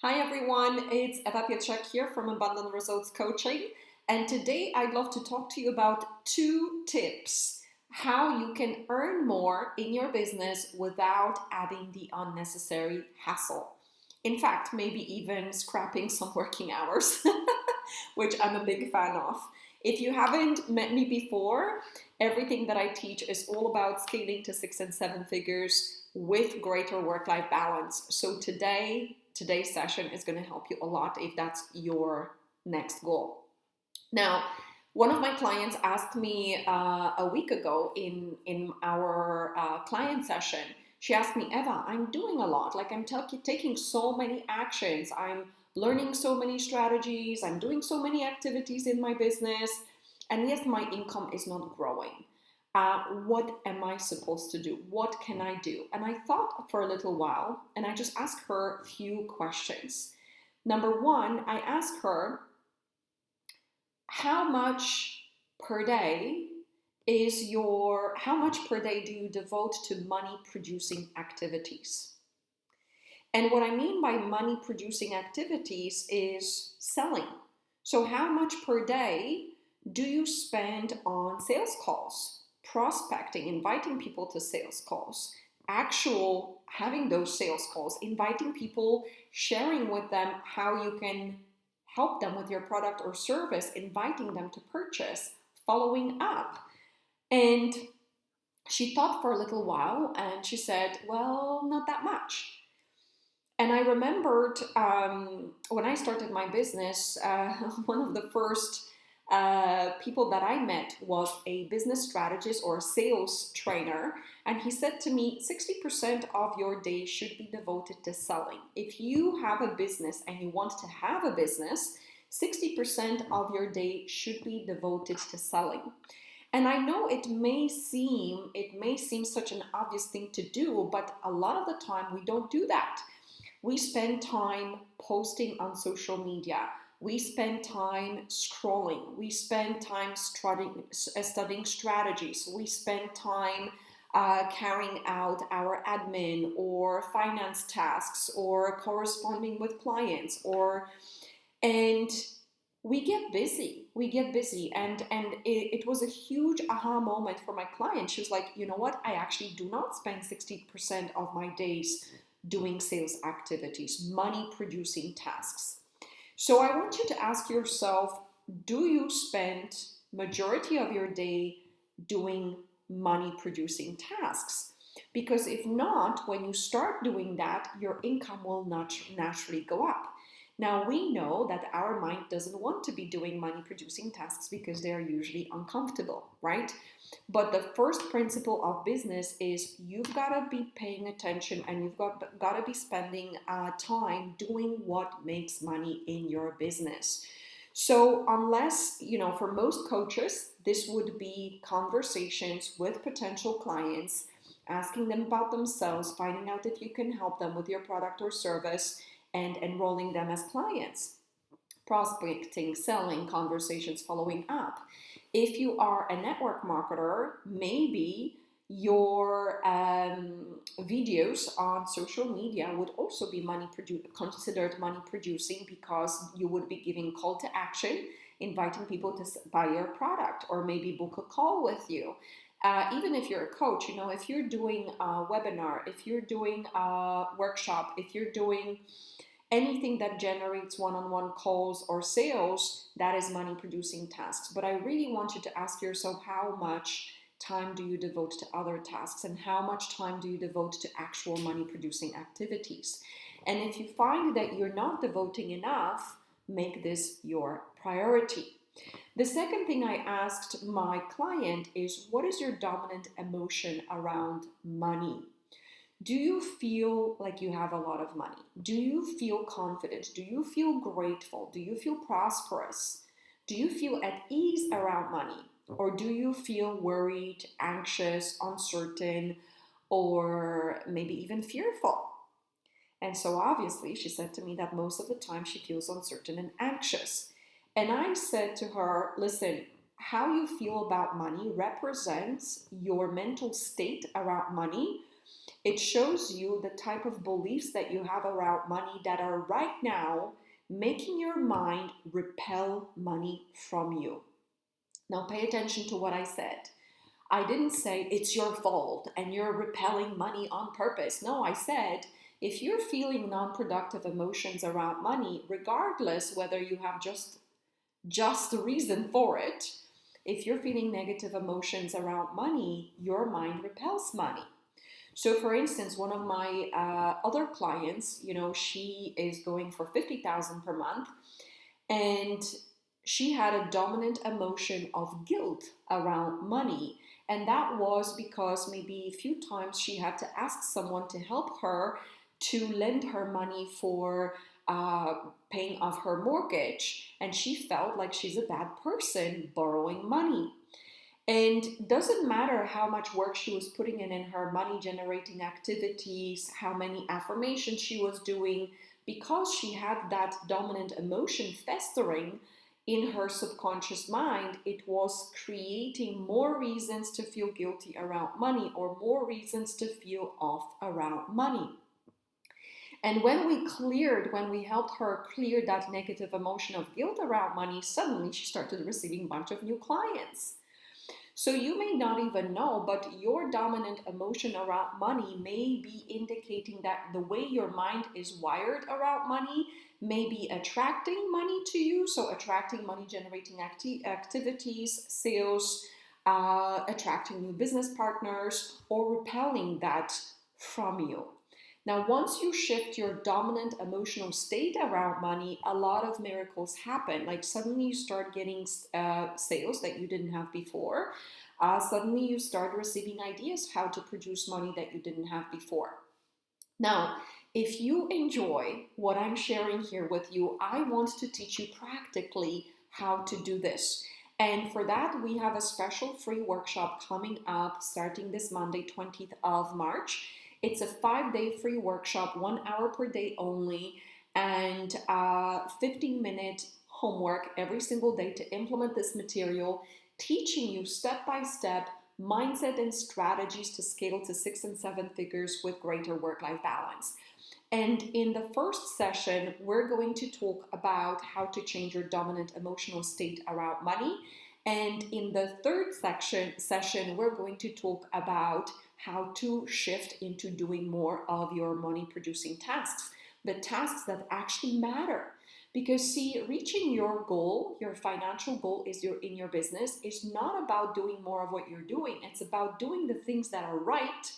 Hi everyone, it's Eva Pietrzak here from Abundant Results Coaching, and today I'd love to talk to you about 2 tips how you can earn more in your business without adding the unnecessary hassle. In fact, maybe even scrapping some working hours, which I'm a big fan of. If you haven't met me before, everything that I teach is all about scaling to 6 and 7 figures with greater work-life balance. So today's session is going to help you a lot if that's your next goal. Now, one of my clients asked me a week ago in our client session. She asked me, Eva, I'm doing a lot. Like taking so many actions. I'm learning so many strategies. I'm doing so many activities in my business. And yet my income is not growing. What am I supposed to do? What can I do? And I thought for a little while and I just asked her a few questions. Number one, I asked her, how much per day how much per day do you devote to money producing activities? And what I mean by money producing activities is selling. So how much per day do you spend on sales calls, prospecting, inviting people to sales calls, actual having those sales calls, inviting people, sharing with them how you can help them with your product or service, inviting them to purchase, following up. And she thought for a little while and she said, well, not that much. And I remembered when I started my business, one of the first people that I met was a business strategist or a sales trainer. And he said to me, 60% of your day should be devoted to selling. If you have a business and you want to have a business, 60% of your day should be devoted to selling. And I know it may seem such an obvious thing to do, but a lot of the time we don't do that. We spend time posting on social media. We spend time scrolling. We spend time studying strategies. We spend time carrying out our admin or finance tasks or corresponding with clients and we get busy and it was a huge aha moment for my client. She was like, you know what, I actually do not spend 60% of my days doing sales activities, money producing tasks. So I want you to ask yourself, do you spend majority of your day doing money producing tasks? Because if not, when you start doing that, your income will not naturally go up. Now, we know that our mind doesn't want to be doing money producing tasks because they are usually uncomfortable, right? But the first principle of business is you've got to be paying attention and you've got to be spending time doing what makes money in your business. So unless, for most coaches, this would be conversations with potential clients, asking them about themselves, finding out if you can help them with your product or service, and enrolling them as clients. Prospecting, selling, conversations, following up. If you are a network marketer, maybe your videos on social media would also be considered money producing because you would be giving call to action, inviting people to buy your product or maybe book a call with you. Even if you're a coach, if you're doing a webinar, if you're doing a workshop, if you're doing anything that generates one-on-one calls or sales, that is money producing tasks. But I really want you to ask yourself, how much time do you devote to other tasks and how much time do you devote to actual money producing activities? And if you find that you're not devoting enough, make this your priority. The second thing I asked my client is, what is your dominant emotion around money? Do you feel like you have a lot of money? Do you feel confident? Do you feel grateful? Do you feel prosperous? Do you feel at ease around money? Or do you feel worried, anxious, uncertain, or maybe even fearful? And so obviously she said to me that most of the time she feels uncertain and anxious. And I said to her, listen, how you feel about money represents your mental state around money It shows you the type of beliefs that you have around money that are right now making your mind repel money from you. Now, pay attention to what I said. I didn't say it's your fault and you're repelling money on purpose. No, I said if you're feeling non productive emotions around money, regardless whether you have just the reason for it, if you're feeling negative emotions around money, your mind repels money. So, for instance, one of my other clients, she is going for 50,000 per month, and she had a dominant emotion of guilt around money. And that was because maybe a few times she had to ask someone to help her to lend her money for paying off her mortgage. And she felt like she's a bad person borrowing money. And doesn't matter how much work she was putting in her money generating activities, how many affirmations she was doing, because she had that dominant emotion festering in her subconscious mind, it was creating more reasons to feel guilty around money or more reasons to feel off around money. And when we helped her clear that negative emotion of guilt around money, suddenly she started receiving a bunch of new clients. So you may not even know, but your dominant emotion around money may be indicating that the way your mind is wired around money may be attracting money to you. So attracting money generating activities, sales, attracting new business partners, or repelling that from you. Now, once you shift your dominant emotional state around money, a lot of miracles happen. Like suddenly you start getting sales that you didn't have before. Suddenly you start receiving ideas how to produce money that you didn't have before. Now, if you enjoy what I'm sharing here with you, I want to teach you practically how to do this. And for that, we have a special free workshop coming up starting this Monday, 20th of March. It's a 5-day free workshop, 1 hour per day only, and 15-minute homework every single day to implement this material, teaching you step by step mindset and strategies to scale to 6 and 7 figures with greater work-life balance. And in the first session, we're going to talk about how to change your dominant emotional state around money. And in the third session, we're going to talk about how to shift into doing more of your money producing tasks, the tasks that actually matter. Because see, reaching your goal, your financial goal in your business is not about doing more of what you're doing. It's about doing the things that are right,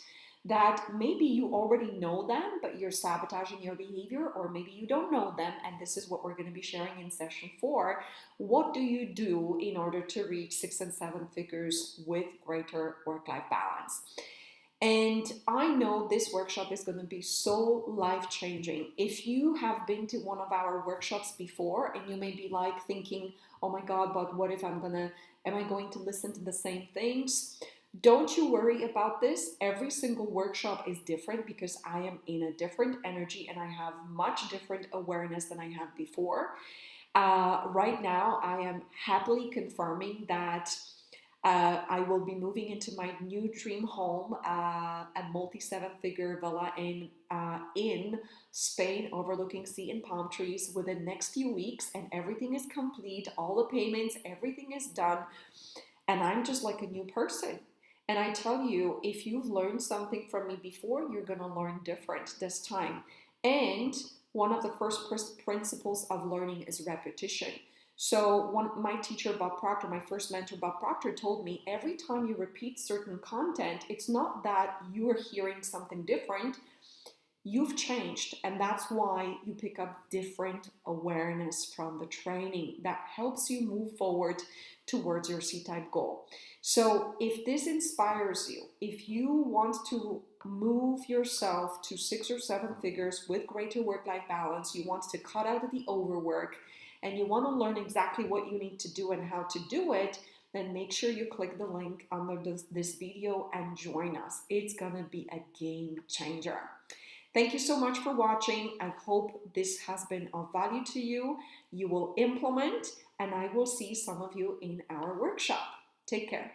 that maybe you already know them, but you're sabotaging your behavior, or maybe you don't know them. And this is what we're going to be sharing in session 4. What do you do in order to reach 6 and 7 figures with greater work-life balance? And I know this workshop is going to be so life-changing. If you have been to one of our workshops before and you may be like thinking, oh my God, but what if am I going to listen to the same things? Don't you worry about this. Every single workshop is different because I am in a different energy and I have much different awareness than I had before. Right now, I am happily confirming that I will be moving into my new dream home, a multi-7-figure villa in Spain, overlooking sea and palm trees within the next few weeks, and everything is complete, all the payments, everything is done, and I'm just like a new person. And I tell you, if you've learned something from me before, you're gonna learn different this time. And one of the first principles of learning is repetition. So my teacher, Bob Proctor, my first mentor, Bob Proctor, told me every time you repeat certain content, it's not that you're hearing something different, you've changed. And that's why you pick up different awareness from the training that helps you move forward towards your C-type goal. So if this inspires you, if you want to move yourself to 6 or 7 figures with greater work-life balance, you want to cut out the overwork, and you want to learn exactly what you need to do and how to do it, then make sure you click the link under this video and join us. It's going to be a game changer. Thank you so much for watching. I hope this has been of value to you. You will implement, and I will see some of you in our workshop. Take care.